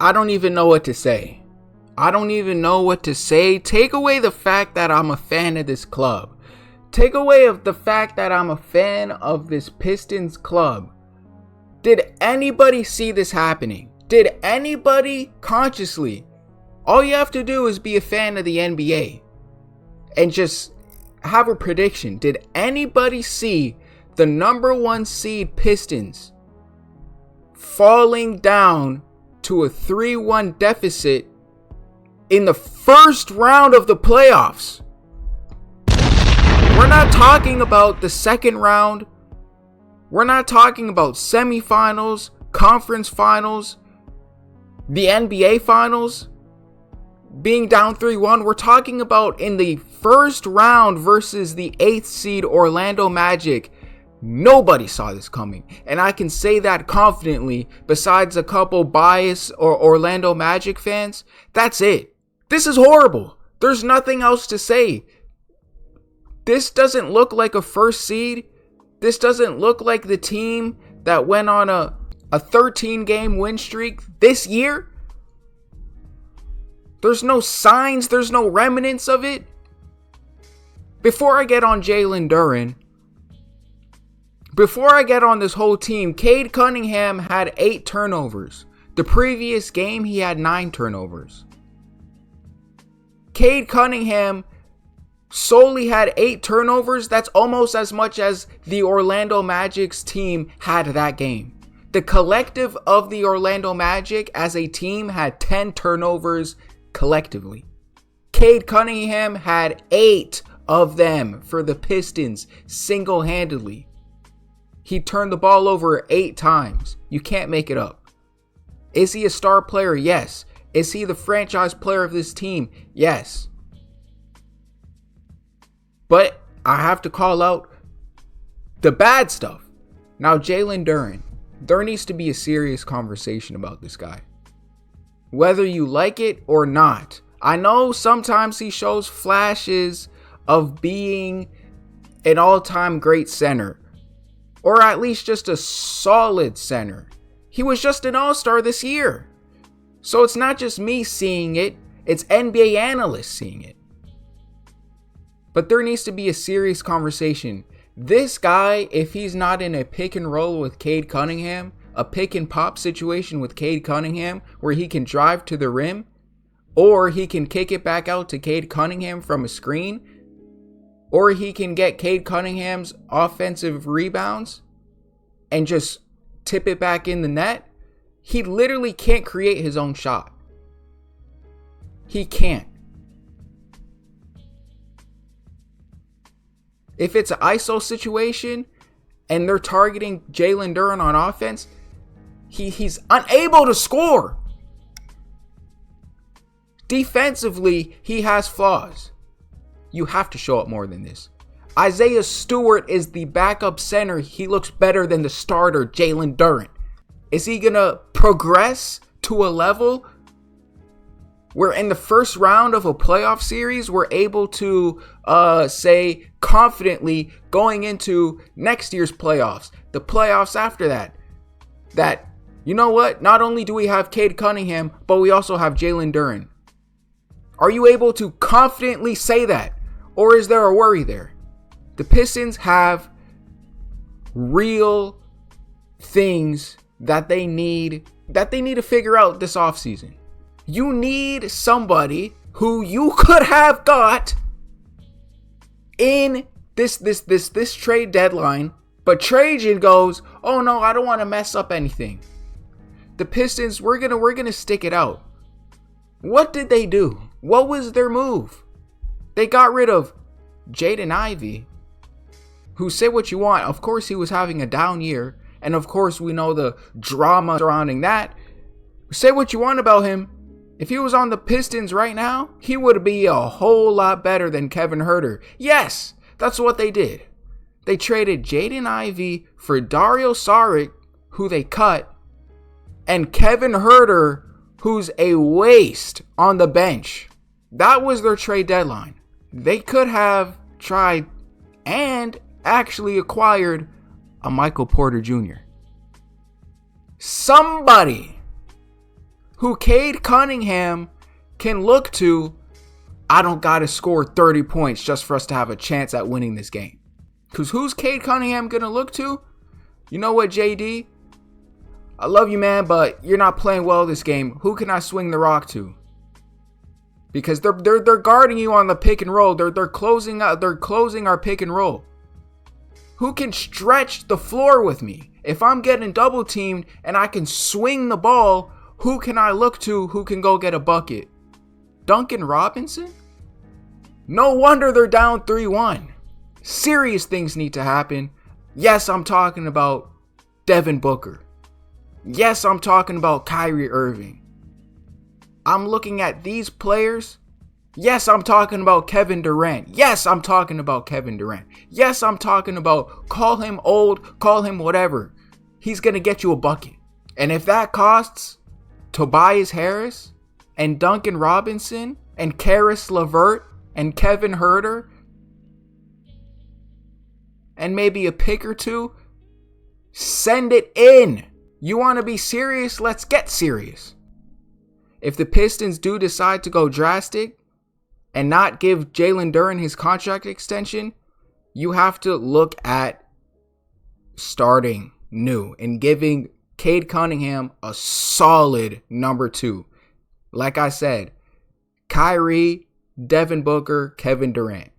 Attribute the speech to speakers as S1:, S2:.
S1: I don't even know what to say. I don't even know what to say. Take away the fact that I'm a fan of this club. Take away the fact that I'm a fan of this Pistons club. Did anybody see this happening? Did anybody consciously? All you have to do is be a fan of the NBA and just have a prediction. Did anybody see the number 1 seed Pistons falling down to a 3-1 deficit in the first round of the playoffs? We're not talking about the second round. We're not talking about semifinals, conference finals, the NBA finals, being down 3-1. We're talking about in the first round versus the 8th seed Orlando Magic. Nobody saw this coming. And I can say that confidently, besides a couple biased or Orlando Magic fans. That's it. This is horrible. There's nothing else to say. This doesn't look like a first seed. This doesn't look like the team that went on a 13-game win streak this year. There's no signs. There's no remnants of it. Before I get on Jalen Duren, before I get on this whole team, Cade Cunningham had 8 turnovers. The previous game, he had 9 turnovers. Cade Cunningham solely had 8 turnovers. That's almost as much as the Orlando Magic's team had that game. The collective of the Orlando Magic as a team had 10 turnovers collectively. Cade Cunningham had 8 of them for the Pistons single-handedly. He turned the ball over 8 times. You can't make it up. Is he a star player? Yes. Is he the franchise player of this team? Yes. But I have to call out the bad stuff. Now, Jalen Duren. There needs to be a serious conversation about this guy. Whether you like it or not. I know sometimes he shows flashes of being an all-time great center. Or at least just a solid center. He was just an all-star this year. So it's not just me seeing it. It's NBA analysts seeing it. But there needs to be a serious conversation. This guy, if he's not in a pick and roll with Cade Cunningham, a pick and pop situation with Cade Cunningham where he can drive to the rim, or he can kick it back out to Cade Cunningham from a screen, or he can get Cade Cunningham's offensive rebounds and just tip it back in the net, he literally can't create his own shot. He can't. If it's an ISO situation and they're targeting Jalen Duren on offense, he's unable to score. Defensively, he has flaws. You have to show up more than this. Isaiah Stewart is the backup center. He looks better than the starter, Jalen Duren. Is he going to progress to a level where in the first round of a playoff series, we're able to say confidently going into next year's playoffs, the playoffs after that, you know what? Not only do we have Cade Cunningham, but we also have Jalen Duren. Are you able to confidently say that? Or is there a worry there? The Pistons have real things that they need to figure out this offseason. You need somebody who you could have got in this trade deadline, but Trajan goes, "Oh no, I don't want to mess up anything." The Pistons, we're gonna stick it out. What did they do? What was their move? They got rid of Jaden Ivey, who, say what you want, of course he was having a down year, and of course we know the drama surrounding that. Say what you want about him. If he was on the Pistons right now, he would be a whole lot better than Kevin Huerter. Yes, that's what they did. They traded Jaden Ivey for Dario Saric, who they cut, and Kevin Huerter, who's a waste on the bench. That was their trade deadline. They could have tried and actually acquired a Michael Porter Jr. Somebody who Cade Cunningham can look to. I don't got to score 30 points just for us to have a chance at winning this game. Because who's Cade Cunningham going to look to? You know what, JD? I love you, man, but you're not playing well this game. Who can I swing the rock to? Because they're guarding you on the pick and roll. They're closing our pick and roll. Who can stretch the floor with me? If I'm getting double teamed and I can swing the ball, who can I look to who can go get a bucket? Duncan Robinson? No wonder they're down 3-1. Serious things need to happen. Yes, I'm talking about Devin Booker. Yes, I'm talking about Kyrie Irving. I'm looking at these players. Yes, I'm talking about Kevin Durant. Yes, I'm talking about Kevin Durant. Yes, I'm talking about call him old, call him whatever. He's going to get you a bucket. And if that costs Tobias Harris and Duncan Robinson and Karis LeVert and Kevin Huerter and maybe a pick or two, send it in. You want to be serious? Let's get serious. If the Pistons do decide to go drastic and not give Jalen Duren his contract extension, you have to look at starting new and giving Cade Cunningham a solid number 2. Like I said, Kyrie, Devin Booker, Kevin Durant.